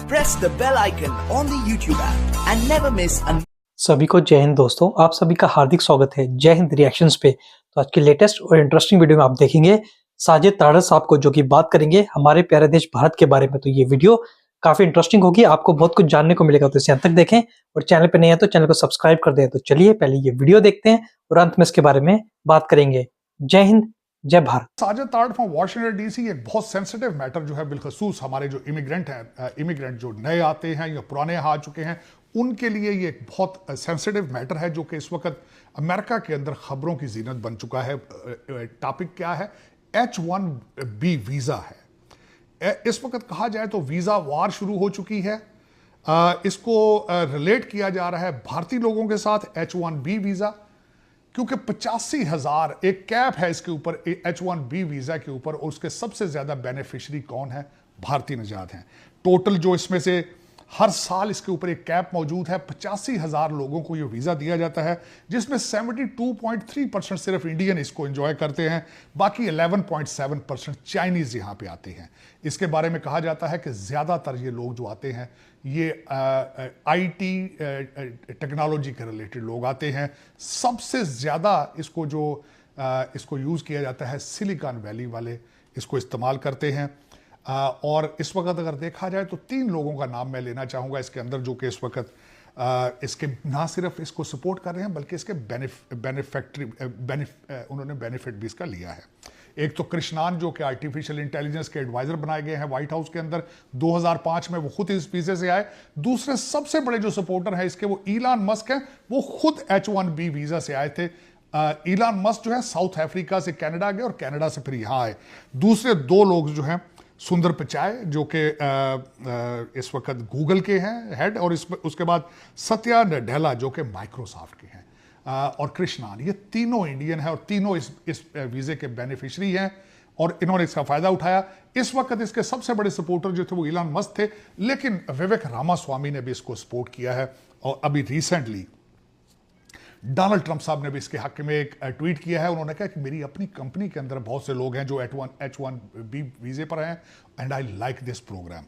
press the bell icon on the YouTube app and never miss a सभी को जय हिंद दोस्तों, आप सभी का हार्दिक स्वागत है जय हिंद रिएक्शंस पे। तो आज के लेटेस्ट और इंटरेस्टिंग वीडियो में आप देखेंगे साजिद ताड़र साहब को, जो कि बात करेंगे हमारे प्यारे देश भारत के बारे में। तो ये वीडियो काफी इंटरेस्टिंग होगी, आपको बहुत कुछ जानने को मिलेगा। तो इसे अंत तक देखें और चैनल पे नहीं है तो चैनल को सब्सक्राइब कर दें। तो चलिए पहले ये वीडियो देखते हैं और अंत में इसके बारे में बात करेंगे। जय हिंद, जय Bharat. Sajid Tarar from Washington DC एक बहुत सेंसिटिव मैटर जो है बिलखसूस हमारे जो इमिग्रेंट जो नए आते हैं या पुराने आ चुके हैं उनके लिए ये एक बहुत सेंसिटिव मैटर है, जो कि इस वक्त अमेरिका के अंदर खबरों की जीनत बन चुका है। टॉपिक क्या है? H1B वीजा है। इस वक्त कहा जाए तो वीजा वार शुरू हो चुकी है। इसको रिलेट किया जा रहा है भारतीय लोगों के साथ H1B वीजा, क्योंकि 85,000 एक कैप है इसके ऊपर H1B वीजा के ऊपर, और उसके सबसे ज्यादा बेनिफिशियरी कौन है? भारतीय नजात हैं। टोटल जो इसमें से हर साल इसके ऊपर एक कैप मौजूद है। 85,000 लोगों को यह वीजा दिया जाता है, जिसमें 72.3% सिर्फ इंडियन इसको एंजॉय करते हैं, बाकी 11.7% चाइनीज यहां पे आते हैं। इसके बारे में कहा जाता है कि ज्यादातर ये लोग जो आते हैं ये आईटी टेक्नोलॉजी के रिलेटेड लोग आते हैं। सबसे ज्यादा इसको यूज किया जाता है सिलिकॉन वैली वाले इसको इस्तेमाल करते हैं। और इस वक्त अगर देखा जाए तो 3 लोगों का नाम मैं लेना चाहूंगा इसके अंदर, जो कि इस वक्त इसके ना सिर्फ इसको सपोर्ट कर रहे हैं बल्कि इसके उन्होंने बेनिफिट भी इसका लिया है। एक तो कृष्णान, जो कि आर्टिफिशियल इंटेलिजेंस के एडवाइजर बनाए गए हैं व्हाइट हाउस के अंदर, 2005 में वो खुद इस वीजे से आए। दूसरे सबसे बड़े जो सपोर्टर हैं इसके वो इलान मस्क हैं, वो खुद H1B वीजा से आए थे। इलान मस्क जो है साउथ अफ्रीका से कनाडा गए और कनाडा से फिर यहां आए। दूसरे 2 लोग जो हैं सुंदर पिचाई, जो कि इस वक्त गूगल के हैं हेड, और उसके बाद सत्या नडेला, जो कि माइक्रोसॉफ्ट के हैं, और कृष्णान। ये तीनों इंडियन हैं और तीनों इस वीजे के बेनिफिशियरी हैं और इन्होंने इसका फायदा उठाया। इस वक्त इसके सबसे बड़े सपोर्टर जो थे वो इलान मस्क थे, लेकिन विवेक रामास्वामी ने भी इसको सपोर्ट किया है। और अभी रिसेंटली डोनाल्ड ट्रंप साहब ने भी इसके हक में एक ट्वीट किया है। उन्होंने कहा कि मेरी अपनी कंपनी के अंदर बहुत से लोग हैं जो H1B वीजे पर हैं and I like this program.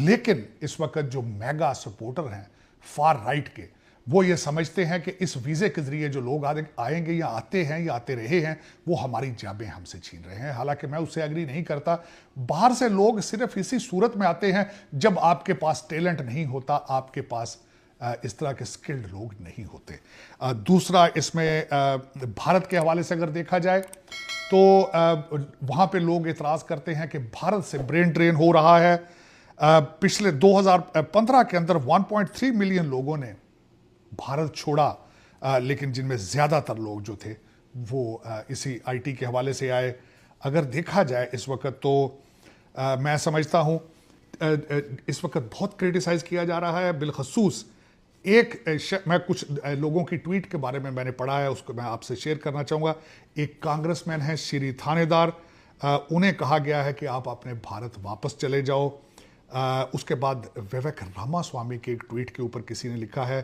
लेकिन इस वक्त जो मेगा सपोर्टर हैं फार राइट के, वो ये समझते हैं कि इस वीजे के जरिए जो लोग आएंगे या आते हैं या आते रहे हैं, वो हमारी जाबें हमसे छीन रहे हैं। हालांकि मैं उससे एग्री नहीं करता। बाहर से लोग सिर्फ इसी सूरत में आते हैं जब आपके पास टैलेंट नहीं होता, आपके पास इस तरह के स्किल्ड लोग नहीं होते। दूसरा, इसमें भारत के हवाले से अगर देखा जाए तो वहां पे लोग इतराज करते हैं कि भारत से ब्रेन ड्रेन हो रहा है। पिछले 2015 के अंदर 1.3 मिलियन लोगों ने भारत छोड़ा, लेकिन जिनमें ज्यादातर लोग जो थे वो इसी आईटी के हवाले से आए। अगर देखा जाए इस वक्त तो मैं समझता हूं इस वक्त बहुत क्रिटिसाइज किया जा रहा है। बिलखसूस मैं कुछ लोगों की ट्वीट के बारे में मैंने पढ़ा है, उसको मैं आपसे शेयर करना चाहूँगा। एक कांग्रेसमैन है श्री थानेदार, उन्हें कहा गया है कि आप अपने भारत वापस चले जाओ। उसके बाद विवेक रामास्वामी के एक ट्वीट के ऊपर किसी ने लिखा है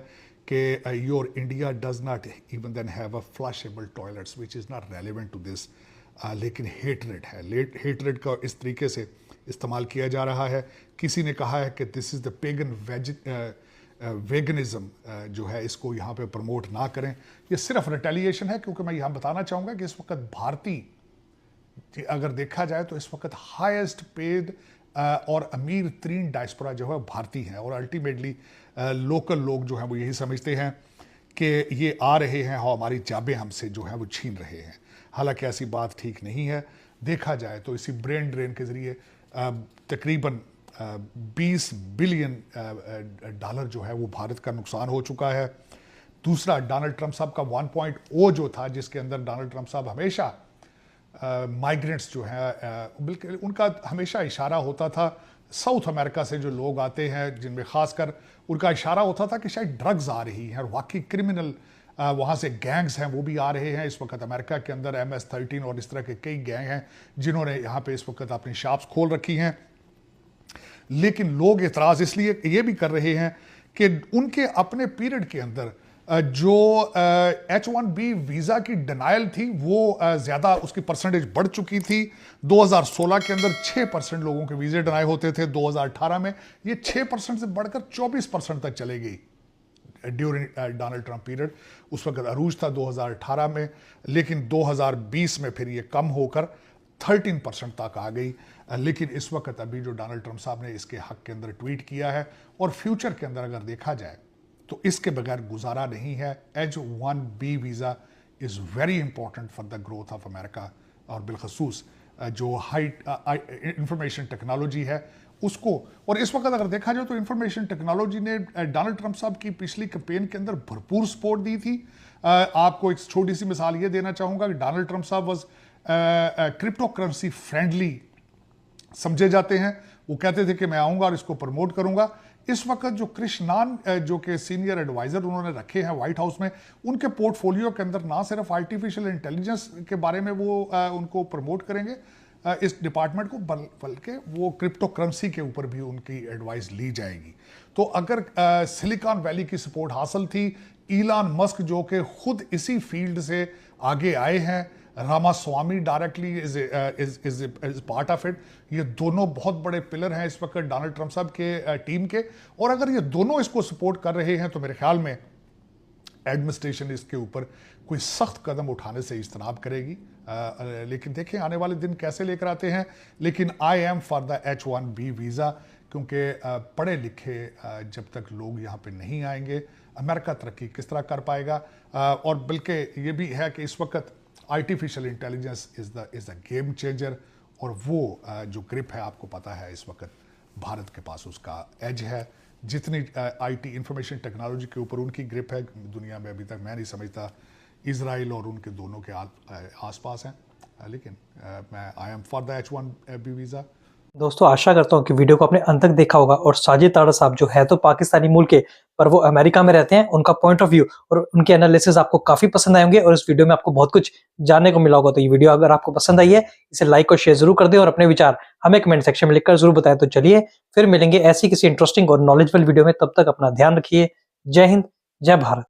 कि your India does not even then have a flushable toilets which is not relevant to this. लेकिन हेटरेड है, हेटरेड का इस तरीके से इस्तेमाल किया जा रहा है। किसी ने कहा है कि this is the pagan veganism जो है, इसको यहाँ पे प्रमोट ना करें, ये सिर्फ रिटेलिएशन है। क्योंकि मैं यहाँ बताना चाहूँगा कि इस वक्त भारतीय अगर देखा जाए तो इस वक्त हाईएस्ट पेड और अमीर तरीन डायस्पोरा जो है भारतीय हैं, और अल्टीमेटली लोकल लोग जो हैं वो यही समझते हैं कि ये आ रहे हैं और हमारी जाबें हमसे जो है वो छीन रहे हैं। हालांकि ऐसी बात ठीक नहीं है। देखा जाए तो इसी ब्रेन ड्रेन के जरिए तकरीबन 20 बिलियन डॉलर जो है वो भारत का नुकसान हो चुका है। दूसरा, डोनाल्ड ट्रंप साहब का 1.0 जो था, जिसके अंदर डोनाल्ड ट्रंप साहब हमेशा माइग्रेंट्स जो है बिल्कुल उनका हमेशा इशारा होता था साउथ अमेरिका से जो लोग आते हैं, जिनमें खासकर उनका इशारा होता था कि शायद ड्रग्स आ रही हैं और वाकई क्रिमिनल वहाँ से गैंग्स हैं वो भी आ रहे हैं। इस वक्त अमेरिका के अंदर MS-13 और इस तरह के कई गैंग हैं जिन्होंने यहाँ पे इस वक्त अपनी शॉप्स खोल रखी हैं। लेकिन लोग इतराज़ इसलिए ये भी कर रहे हैं कि उनके अपने पीरियड के अंदर जो H1B वीजा की डिनायल थी वो ज्यादा उसकी परसेंटेज बढ़ चुकी थी। 2016 के अंदर 6% लोगों के वीजे डिनाई होते थे। 2018 में ये 6% से बढ़कर 24% तक चले गई ड्यूरिंग डोनाल्ड ट्रंप पीरियड। उस वक्त अरूज था 2018 में, लेकिन 2020 में फिर ये कम होकर 13% तक आ गई। लेकिन इस वक्त अभी जो डोनाल्ड ट्रंप साहब ने इसके हक के अंदर ट्वीट किया है और फ्यूचर के अंदर अगर देखा जाए तो इसके बगैर गुजारा नहीं है। H1B visa is very important for the growth of America, और बिलखसूस जो हाई इंफॉर्मेशन टेक्नोलॉजी है उसको। और इस वक्त अगर देखा जाए तो इंफॉर्मेशन टेक्नोलॉजी ने डोनाल्ड ट्रंप साहब की पिछली कैंपेन के अंदर भरपूर सपोर्ट दी थी। आपको एक छोटी सी मिसाल ये देना चाहूँगा कि डोनाल्ड ट्रंप साहब वॉज क्रिप्टो करेंसी फ्रेंडली समझे जाते हैं। वो कहते थे कि मैं आऊँगा और इसको प्रमोट करूँगा। इस वक्त जो कृष्णान जो कि सीनियर एडवाइजर उन्होंने रखे हैं व्हाइट हाउस में, उनके पोर्टफोलियो के अंदर ना सिर्फ आर्टिफिशियल इंटेलिजेंस के बारे में वो उनको प्रमोट करेंगे इस डिपार्टमेंट को, बल्कि वो क्रिप्टो करेंसी के ऊपर भी उनकी एडवाइस ली जाएगी। तो अगर सिलिकॉन वैली की सपोर्ट हासिल थी, इलान मस्क जो कि खुद इसी फील्ड से आगे आए हैं, Ramaswamy directly is part of it, ये दोनों बहुत बड़े पिलर हैं इस वक्त डोनाल्ड ट्रंप साहब के टीम के। और अगर ये दोनों इसको सपोर्ट कर रहे हैं तो मेरे ख्याल में एडमिनिस्ट्रेशन इसके ऊपर कोई सख्त कदम उठाने से इज्तनाब करेगी। लेकिन देखें आने वाले दिन कैसे लेकर आते हैं। लेकिन I am for the H1B visa, क्योंकि पढ़े लिखे जब तक लोग यहाँ पे नहीं आएंगे अमेरिका तरक्की किस तरह कर पाएगा। और बल्कि ये भी है कि इस वक्त artificial intelligence is the game changer, और वो जो ग्रिप है आपको पता है इस वक्त भारत के पास उसका एज है। जितनी आईटी इंफॉर्मेशन टेक्नोलॉजी के ऊपर उनकी ग्रिप है दुनिया में अभी तक मैं नहीं समझता इजराइल और उनके दोनों के आसपास हैं। लेकिन मैं I am for the H1B visa. दोस्तों आशा करता हूँ कि वीडियो को आपने अंत तक देखा होगा। और साजिद ताड़ा साहब जो है तो पाकिस्तानी मूल के, पर वो अमेरिका में रहते हैं, उनका पॉइंट ऑफ व्यू और उनके एनालिसिस आपको काफी पसंद आए होंगे और इस वीडियो में आपको बहुत कुछ जानने को मिला होगा। तो ये वीडियो अगर आपको पसंद आई है इसे लाइक और शेयर जरूर कर दें और अपने विचार हमें कमेंट सेक्शन में लिखकर जरूर बताएं। तो चलिए फिर मिलेंगे ऐसी किसी इंटरेस्टिंग और नॉलेजेबल वीडियो में, तब तक अपना ध्यान रखिए। जय हिंद, जय भारत।